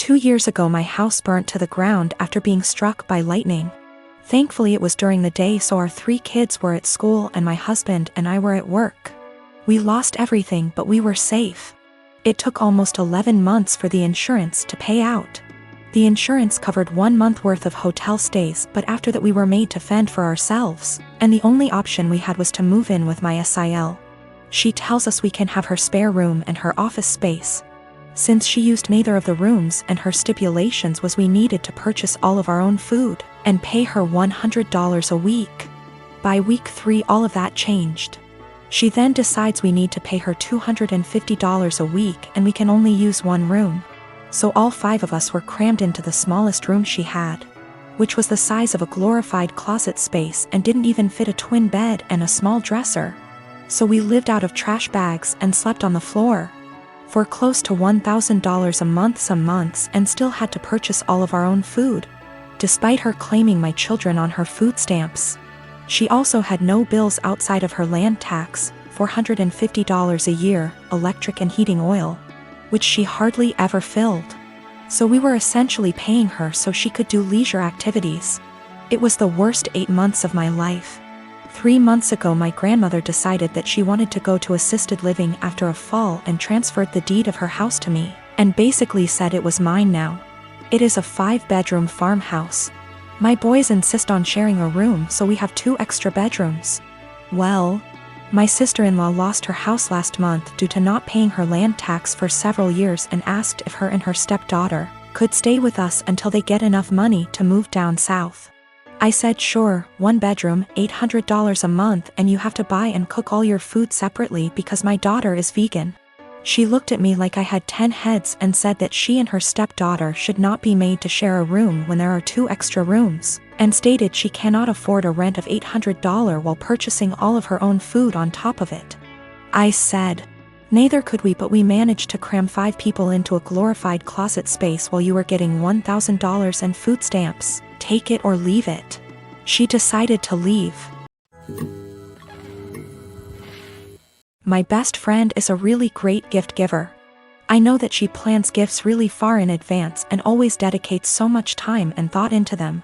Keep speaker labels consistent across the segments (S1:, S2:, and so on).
S1: 2 years ago my house burnt to the ground after being struck by lightning. Thankfully it was during the day, so our 3 kids were at school and my husband and I were at work. We lost everything, but we were safe. It took almost 11 months for the insurance to pay out. The insurance covered 1 month worth of hotel stays, but after that we were made to fend for ourselves, and the only option we had was to move in with my SIL. She tells us we can have her spare room and her office space. Since she used neither of the rooms, and her stipulations was we needed to purchase all of our own food and pay her $100 a week. By week 3 all of that changed. She then decides we need to pay her $250 a week and we can only use 1 room. So all 5 of us were crammed into the smallest room she had, which was the size of a glorified closet space and didn't even fit a twin bed and a small dresser. So we lived out of trash bags and slept on the floor for close to $1,000 a month some months, and still had to purchase all of our own food, despite her claiming my children on her food stamps. She also had no bills outside of her land tax, $450 a year, electric and heating oil, which she hardly ever filled. So we were essentially paying her so she could do leisure activities. It was the worst 8 months of my life. 3 months ago my grandmother decided that she wanted to go to assisted living after a fall and transferred the deed of her house to me, and basically said it was mine now. It is a 5-bedroom farmhouse. My boys insist on sharing a room, so we have 2 extra bedrooms. Well, my sister-in-law lost her house last month due to not paying her land tax for several years and asked if her and her stepdaughter could stay with us until they get enough money to move down south. I said sure, 1 bedroom, $800 a month, and you have to buy and cook all your food separately because my daughter is vegan. She looked at me like I had 10 heads and said that she and her stepdaughter should not be made to share a room when there are 2 extra rooms, and stated she cannot afford a rent of $800 while purchasing all of her own food on top of it. I said, neither could we, but we managed to cram 5 people into a glorified closet space while you were getting $1,000 and food stamps. Take it or leave it. She decided to leave. My best friend is a really great gift giver. I know that she plans gifts really far in advance and always dedicates so much time and thought into them.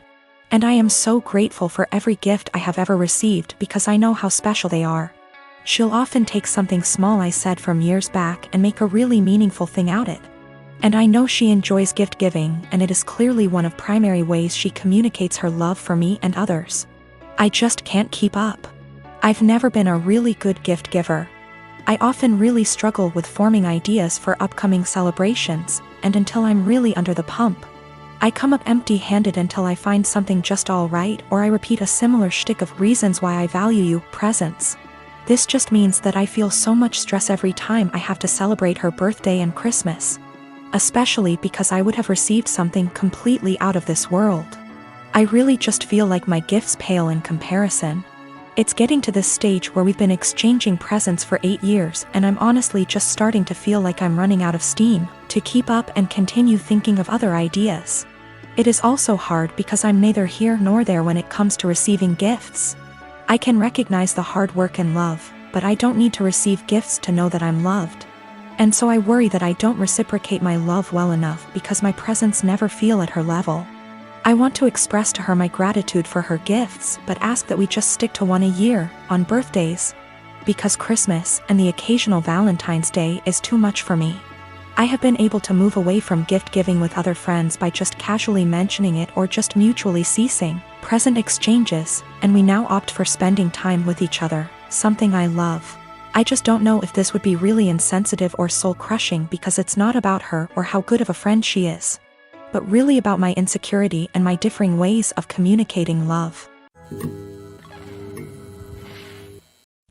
S1: And I am so grateful for every gift I have ever received because I know how special they are. She'll often take something small I said from years back and make a really meaningful thing out of it. And I know she enjoys gift giving, and it is clearly one of primary ways she communicates her love for me and others. I just can't keep up. I've never been a really good gift giver. I often really struggle with forming ideas for upcoming celebrations, and until I'm really under the pump, I come up empty-handed until I find something just all right, or I repeat a similar shtick of reasons why I value you, presents. This just means that I feel so much stress every time I have to celebrate her birthday and Christmas. Especially because I would have received something completely out of this world. I really just feel like my gifts pale in comparison. It's getting to this stage where we've been exchanging presents for 8 years, and I'm honestly just starting to feel like I'm running out of steam to keep up and continue thinking of other ideas. It is also hard because I'm neither here nor there when it comes to receiving gifts. I can recognize the hard work and love, but I don't need to receive gifts to know that I'm loved. And so I worry that I don't reciprocate my love well enough because my presents never feel at her level. I want to express to her my gratitude for her gifts, but ask that we just stick to 1 a year, on birthdays. Because Christmas and the occasional Valentine's Day is too much for me. I have been able to move away from gift giving with other friends by just casually mentioning it or just mutually ceasing present exchanges, and we now opt for spending time with each other, something I love. I just don't know if this would be really insensitive or soul-crushing because it's not about her or how good of a friend she is, but really about my insecurity and my differing ways of communicating love.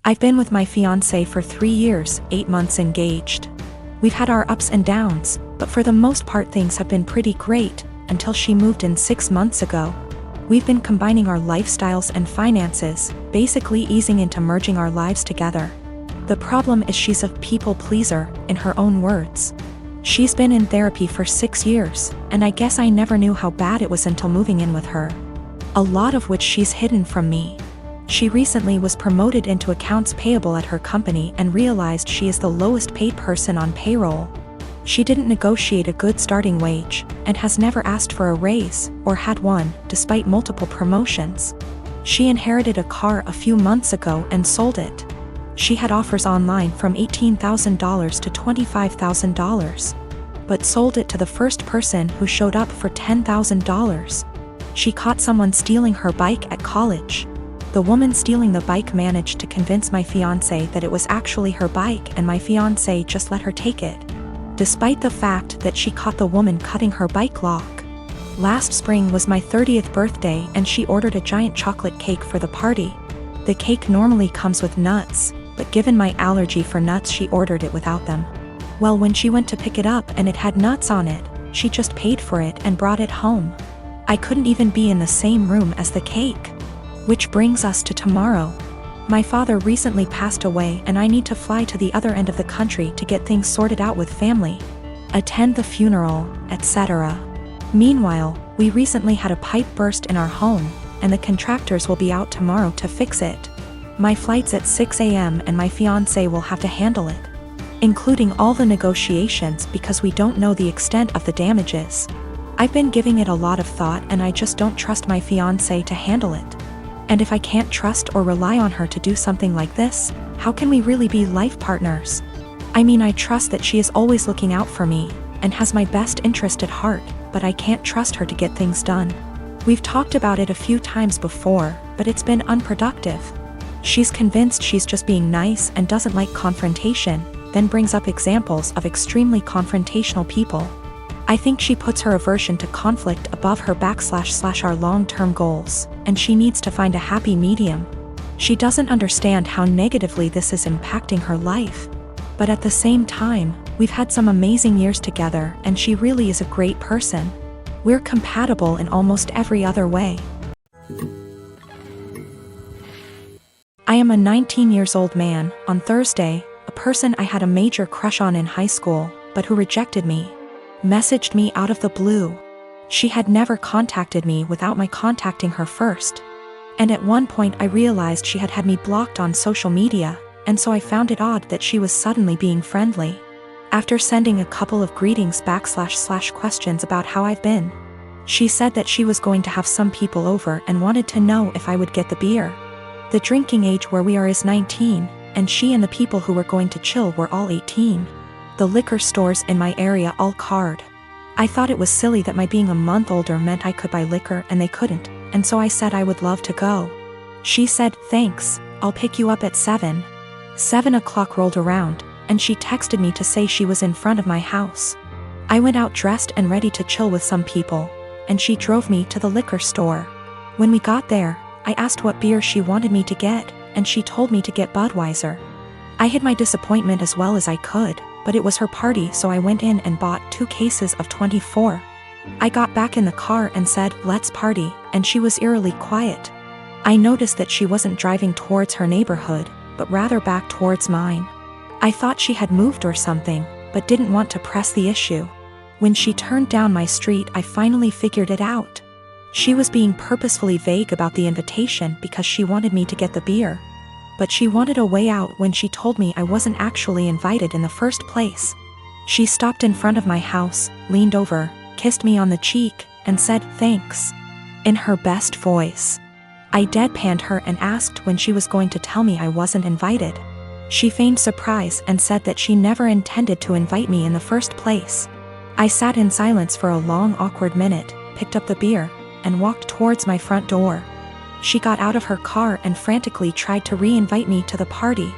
S1: I've been with my fiancé for 3 years, 8 months engaged. We've had our ups and downs, but for the most part things have been pretty great, until she moved in 6 months ago. We've been combining our lifestyles and finances, basically easing into merging our lives together. The problem is she's a people pleaser, in her own words. She's been in therapy for 6 years, and I guess I never knew how bad it was until moving in with her. A lot of which she's hidden from me. She recently was promoted into accounts payable at her company and realized she is the lowest paid person on payroll. She didn't negotiate a good starting wage, and has never asked for a raise, or had one, despite multiple promotions. She inherited a car a few months ago and sold it. She had offers online from $18,000 to $25,000. But sold it to the first person who showed up for $10,000. She caught someone stealing her bike at college. The woman stealing the bike managed to convince my fiancé that it was actually her bike, and my fiancé just let her take it, despite the fact that she caught the woman cutting her bike lock. Last spring was my 30th birthday and she ordered a giant chocolate cake for the party. The cake normally comes with nuts, but given my allergy for nuts, she ordered it without them. Well, when she went to pick it up and it had nuts on it, she just paid for it and brought it home. I couldn't even be in the same room as the cake. Which brings us to tomorrow. My father recently passed away and I need to fly to the other end of the country to get things sorted out with family, attend the funeral, etc. Meanwhile, we recently had a pipe burst in our home, and the contractors will be out tomorrow to fix it. My flight's at 6 a.m. and my fiancé will have to handle it, including all the negotiations, because we don't know the extent of the damages. I've been giving it a lot of thought and I just don't trust my fiancé to handle it. And if I can't trust or rely on her to do something like this, how can we really be life partners? I mean, I trust that she is always looking out for me and has my best interest at heart, but I can't trust her to get things done. We've talked about it a few times before, but it's been unproductive. She's convinced she's just being nice and doesn't like confrontation, then brings up examples of extremely confrontational people. I think she puts her aversion to conflict above her / our long-term goals, and she needs to find a happy medium. She doesn't understand how negatively this is impacting her life. But at the same time, we've had some amazing years together and she really is a great person. We're compatible in almost every other way. I am a 19-year-old man. On Thursday, a person I had a major crush on in high school, but who rejected me, messaged me out of the blue. She had never contacted me without my contacting her first. And at one point I realized she had had me blocked on social media, and so I found it odd that she was suddenly being friendly. After sending a couple of greetings / questions about how I've been, she said that she was going to have some people over and wanted to know if I would get the beer. The drinking age where we are is 19, and she and the people who were going to chill were all 18. The liquor stores in my area all card. I thought it was silly that my being a month older meant I could buy liquor and they couldn't, and so I said I would love to go. She said, "Thanks, I'll pick you up at 7. 7 o'clock rolled around, and she texted me to say she was in front of my house. I went out dressed and ready to chill with some people, and she drove me to the liquor store. When we got there, I asked what beer she wanted me to get, and she told me to get Budweiser. I hid my disappointment as well as I could, but it was her party, so I went in and bought 2 cases of 24. I got back in the car and said, "Let's party," and she was eerily quiet. I noticed that she wasn't driving towards her neighborhood, but rather back towards mine. I thought she had moved or something, but didn't want to press the issue. When she turned down my street, I finally figured it out. She was being purposefully vague about the invitation because she wanted me to get the beer. But she wanted a way out when she told me I wasn't actually invited in the first place. She stopped in front of my house, leaned over, kissed me on the cheek, and said, "Thanks," in her best voice. I deadpanned her and asked when she was going to tell me I wasn't invited. She feigned surprise and said that she never intended to invite me in the first place. I sat in silence for a long, awkward minute, picked up the beer, and walked towards my front door. She got out of her car and frantically tried to re-invite me to the party.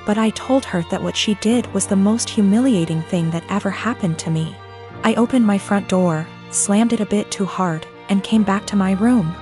S1: But I told her that what she did was the most humiliating thing that ever happened to me. I opened my front door, slammed it a bit too hard, and came back to my room.